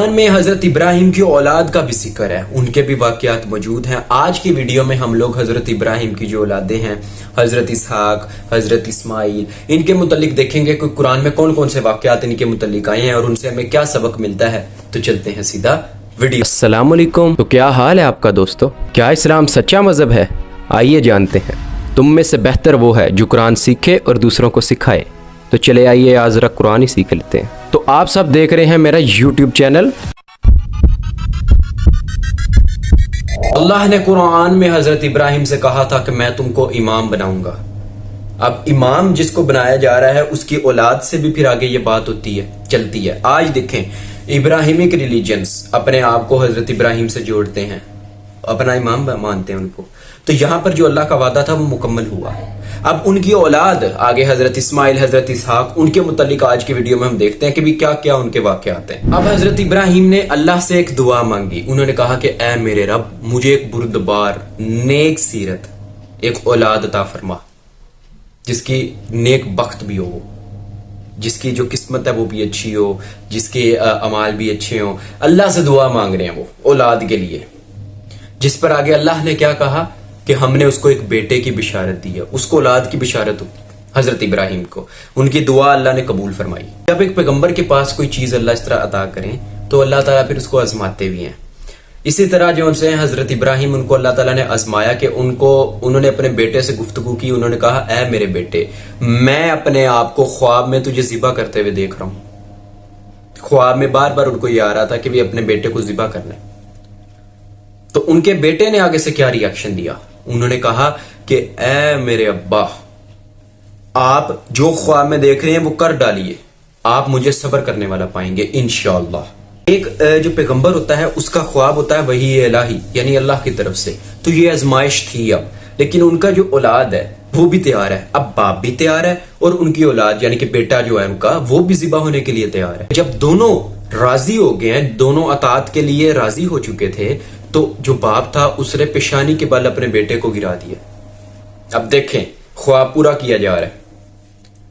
قرآن میں حضرت ابراہیم کی اولاد کا بھی ذکر ہے، ان کے بھی واقعات موجود ہیں۔ آج کی ویڈیو میں ہم لوگ حضرت ابراہیم کی جو اولادیں ہیں، حضرت اسحاق، حضرت اسماعیل، ان کے متعلق دیکھیں گے کہ قرآن میں کون کون سے واقعات ان کے متعلق آئے ہیں اور ان سے ہمیں کیا سبق ملتا ہے۔ تو چلتے ہیں سیدھا ویڈیو۔ السلام علیکم، تو کیا حال ہے آپ کا دوستو؟ کیا اسلام سچا مذہب ہے؟ آئیے جانتے ہیں۔ تم میں سے بہتر وہ ہے جو قرآن سیکھے اور دوسروں کو سکھائے۔ تو چلے آئیے آج ذرا قرآن ہی سیکھ لیتے ہیں۔ تو آپ سب دیکھ رہے ہیں میرا یوٹیوب چینل۔ اللہ نے قرآن میں حضرت ابراہیم سے کہا تھا کہ میں تم کو امام بناؤں گا۔ اب امام جس کو بنایا جا رہا ہے اس کی اولاد سے بھی پھر آگے یہ بات ہوتی ہے، چلتی ہے۔ آج دیکھیں ابراہیمک ریلیجنز اپنے آپ کو حضرت ابراہیم سے جوڑتے ہیں، اپنا امام مانتے ہیں ان کو۔ تو یہاں پر جو اللہ کا وعدہ تھا وہ مکمل ہوا۔ اب ان کی اولاد آگے حضرت اسماعیل، حضرت اسحاق، ان کے متعلق آج کی ویڈیو میں ہم دیکھتے ہیں کہ بھی کیا کیا ان کے واقعات ہیں۔ اب حضرت ابراہیم نے اللہ سے ایک دعا مانگی۔ انہوں نے کہا کہ اے میرے رب، مجھے ایک بردبار، نیک سیرت، ایک اولاد عطا فرما جس کی نیک بخت بھی ہو، جس کی جو قسمت ہے وہ بھی اچھی ہو، جس کے اعمال بھی اچھے ہوں۔ اللہ سے دعا مانگ رہے ہیں وہ اولاد کے لیے، جس پر آگے اللہ نے کیا کہا کہ ہم نے اس کو ایک بیٹے کی بشارت دی ہے، اس کو اولاد کی بشارت ہوتی حضرت ابراہیم کو۔ ان کی دعا اللہ نے قبول فرمائی۔ جب ایک پیغمبر کے پاس کوئی چیز اللہ اس طرح عطا کریں تو اللہ تعالیٰ پھر اس کو آزماتے بھی ہیں۔ اسی طرح جو ان سے حضرت ابراہیم، ان کو اللہ تعالیٰ نے آزمایا کہ انہوں نے اپنے بیٹے سے گفتگو کی۔ انہوں نے کہا اے میرے بیٹے، میں اپنے آپ کو خواب میں تجھے ذبح کرتے ہوئے دیکھ رہا ہوں۔ خواب میں بار بار ان کو یہ آ رہا تھا کہ وہ اپنے بیٹے کو ذبح کرنا ہے۔ تو ان کے بیٹے نے آگے سے کیا ریاکشن دیا؟ انہوں نے کہا کہ اے میرے ابا، آپ جو خواب میں دیکھ رہے ہیں وہ کر ڈالیے، آپ مجھے صبر کرنے والا پائیں گے انشاءاللہ۔ ایک جو پیغمبر ہوتا ہے اس کا خواب ہوتا ہے وحی الہی، یعنی اللہ کی طرف سے۔ تو یہ آزمائش تھی اب، لیکن ان کا جو اولاد ہے وہ بھی تیار ہے، اب باپ بھی تیار ہے اور ان کی اولاد یعنی کہ بیٹا جو ہے ان کا وہ بھی ذبح ہونے کے لیے تیار ہے۔ جب دونوں راضی ہو گئے ہیں، دونوں اطاعت کے لیے راضی ہو چکے تھے، تو جو باپ تھا اس نے پیشانی کے بل اپنے بیٹے کو گرا دیا۔ اب دیکھیں خواب پورا کیا جا رہا ہے،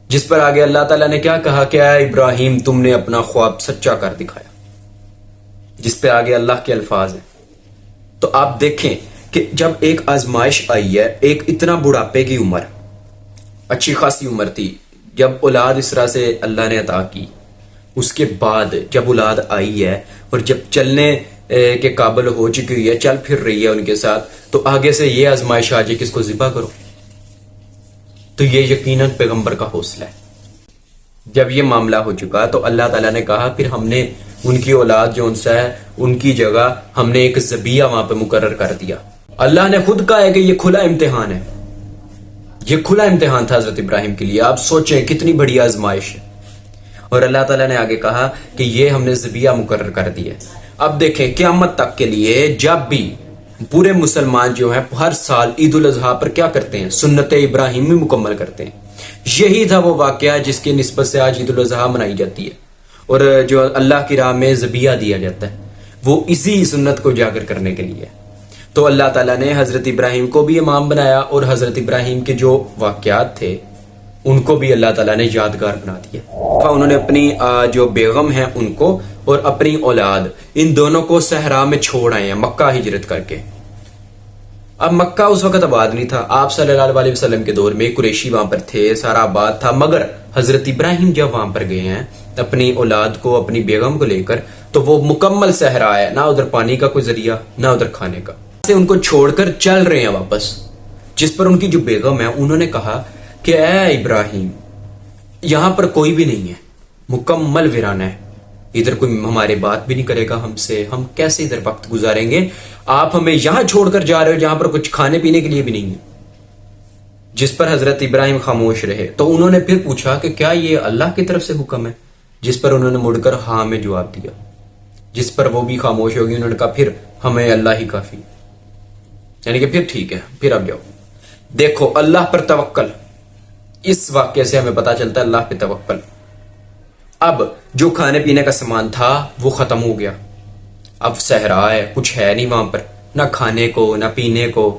جس پر آگے اللہ تعالیٰ نے کیا کہا کہ اے ابراہیم، تم نے اپنا خواب سچا کر دکھایا، جس پہ آگے اللہ کے الفاظ ہیں۔ تو آپ دیکھیں کہ جب ایک آزمائش آئی ہے، ایک اتنا بڑھاپے کی عمر، اچھی خاصی عمر تھی، جب اولاد اس طرح سے اللہ نے عطا کی، اس کے بعد جب اولاد آئی ہے اور جب چلنے کے قابل ہو چکی ہوئی ہے، چل پھر رہی ہے ان کے ساتھ، تو آگے سے یہ آزمائش آ جائے کہ اس کو ذبح کرو، تو یہ یقیناً پیغمبر کا حوصلہ ہے۔ جب یہ معاملہ ہو چکا تو اللہ تعالیٰ نے کہا پھر ہم نے ان کی اولاد جو ان سے ہے ان کی جگہ ہم نے ایک ذبیحہ وہاں پہ مقرر کر دیا۔ اللہ نے خود کہا ہے کہ یہ کھلا امتحان ہے، یہ کھلا امتحان تھا حضرت ابراہیم کے لیے۔ آپ سوچیں کتنی بڑی آزمائش ہے۔ اور اللہ تعالیٰ نے آگے کہا کہ یہ ہم نے ذبیحہ مقرر کر دیا۔ اب دیکھیں قیامت تک کے لیے جب بھی پورے مسلمان جو ہیں ہر سال عید الاضحیٰ پر کیا کرتے ہیں؟ سنت ابراہیمی مکمل کرتے ہیں۔ یہی تھا وہ واقعہ جس کی نسبت سے آج عید الاضحیٰ منائی جاتی ہے اور جو اللہ کی راہ میں ذبیحہ دیا جاتا ہے وہ اسی سنت کو اجاگر کرنے کے لیے۔ تو اللہ تعالیٰ نے حضرت ابراہیم کو بھی امام بنایا اور حضرت ابراہیم کے جو واقعات تھے ان کو بھی اللہ تعالیٰ نے یادگار بنا دیا۔ انہوں نے اپنی جو بیگم ہیں ان کو اور اپنی اولاد ان دونوں کو صحرا میں چھوڑ آئے ہیں مکہ ہجرت کر کے۔ اب مکہ اس وقت آباد نہیں تھا، آپ صلی اللہ علیہ وسلم کے دور میں قریشی وہاں پر تھے، سارا آباد تھا، مگر حضرت ابراہیم جب وہاں پر گئے ہیں اپنی اولاد کو، اپنی بیگم کو لے کر، تو وہ مکمل صحرا ہے، نہ ادھر پانی کا کوئی ذریعہ نہ ادھر کھانے کا، ان کو چھوڑ کر چل رہے ہیں واپس۔ جس پر ان کی جو بیگم ہے انہوں نے کہا کہ اے ابراہیم، یہاں پر کوئی بھی نہیں ہے، مکمل ویرانہ ہے، ادھر کوئی ہمارے بات بھی نہیں کرے گا ہم سے، ہم کیسے ادھر وقت گزاریں گے؟ آپ ہمیں یہاں چھوڑ کر جا رہے ہو جہاں پر کچھ کھانے پینے کے لیے بھی نہیں ہے۔ جس پر حضرت ابراہیم خاموش رہے۔ تو انہوں نے پھر پوچھا کہ کیا یہ اللہ کی طرف سے حکم ہے؟ جس پر انہوں نے مڑ کر ہاں میں جواب دیا۔ جس پر وہ بھی خاموش ہوگی، انہوں نے کہا پھر ہمیں اللہ ہی کافی، یعنی کہ پھر ٹھیک ہے، پھر اب جاؤ۔ دیکھو اللہ پر توکل، اس واقعے سے ہمیں پتا چلتا ہے اللہ پہ توکل۔ اب جو کھانے پینے کا سامان تھا وہ ختم ہو گیا، اب صحرا ہے، کچھ ہے نہیں وہاں پر، نہ کھانے کو نہ پینے کو۔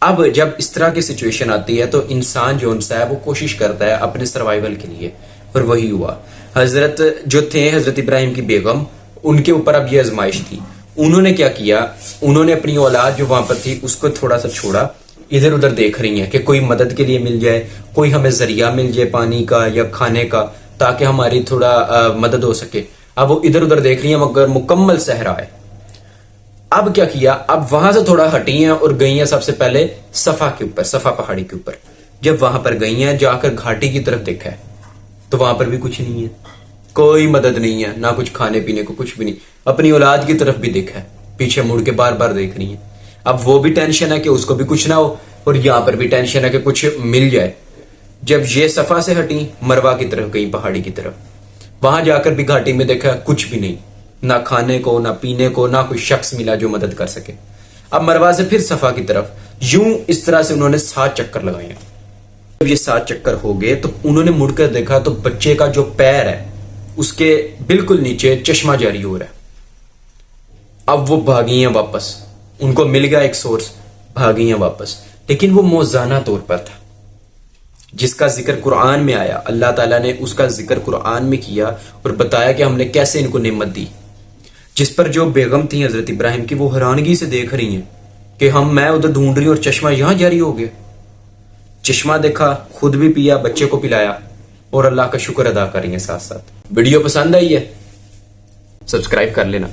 اب جب اس طرح کی سچویشن آتی ہے تو انسان جو انسا ہے وہ کوشش کرتا ہے اپنے سروائیول کے لیے، اور وہی ہوا۔ حضرت جو تھے حضرت ابراہیم کی بیگم ان کے اوپر اب یہ آزمائش تھی. انہوں نے کیا کیا, انہوں نے اپنی اولاد جو وہاں پر تھی اس کو تھوڑا سا چھوڑا, ادھر ادھر دیکھ رہی ہیں کہ کوئی مدد کے لیے مل جائے, کوئی ہمیں ذریعہ مل جائے پانی کا یا کھانے کا, تاکہ ہماری تھوڑا مدد ہو سکے. اب وہ ادھر ادھر دیکھ رہی ہیں مگر مکمل صحرا ہے. اب کیا کیا, اب وہاں سے تھوڑا ہٹی ہیں اور گئی ہیں سب سے پہلے صفا کے اوپر, صفا پہاڑی کے اوپر. جب وہاں پر گئی ہیں, جا کر گھاٹی کی طرف دیکھا ہے تو وہاں پر بھی کچھ نہیں ہے, کوئی مدد نہیں ہے, نہ کچھ کھانے پینے کو, کچھ بھی نہیں. اپنی اولاد کی طرف بھی دیکھا ہے, پیچھے مڑ کے بار بار دیکھ رہی ہیں. اب وہ بھی ٹینشن ہے کہ اس کو بھی کچھ نہ ہو, اور یہاں پر بھی ٹینشن ہے کہ کچھ مل جائے. جب یہ صفا سے ہٹی, مروا کی طرف گئی, پہاڑی کی طرف, وہاں جا کر بھی گھاٹی میں دیکھا کچھ بھی نہیں, نہ کھانے کو, نہ پینے کو, نہ کوئی شخص ملا جو مدد کر سکے. اب مروا سے پھر صفا کی طرف, یوں اس طرح سے انہوں نے 7 چکر لگائے. جب یہ 7 چکر ہو گئے تو انہوں نے مڑ کر دیکھا تو بچے کا جو پیر ہے اس کے بالکل نیچے چشمہ جاری ہو رہا ہے. اب وہ بھاگی ہیں واپس, ان کو مل گیا ایک سورس, بھاگی ہیں واپس. لیکن وہ موزانہ طور پر تھا, جس کا ذکر قرآن میں آیا, اللہ تعالیٰ نے اس کا ذکر قرآن میں کیا اور بتایا کہ ہم نے کیسے ان کو نعمت دی. جس پر جو بیگم تھی حضرت ابراہیم کی, وہ حیرانگی سے دیکھ رہی ہیں کہ میں ادھر ڈھونڈ رہی ہوں اور چشمہ یہاں جاری ہو گیا. چشمہ دیکھا, خود بھی پیا, بچے کو پلایا, اور اللہ کا شکر ادا کر رہی ہیں ساتھ ساتھ. ویڈیو پسند آئی ہے, سبسکرائب کر لینا.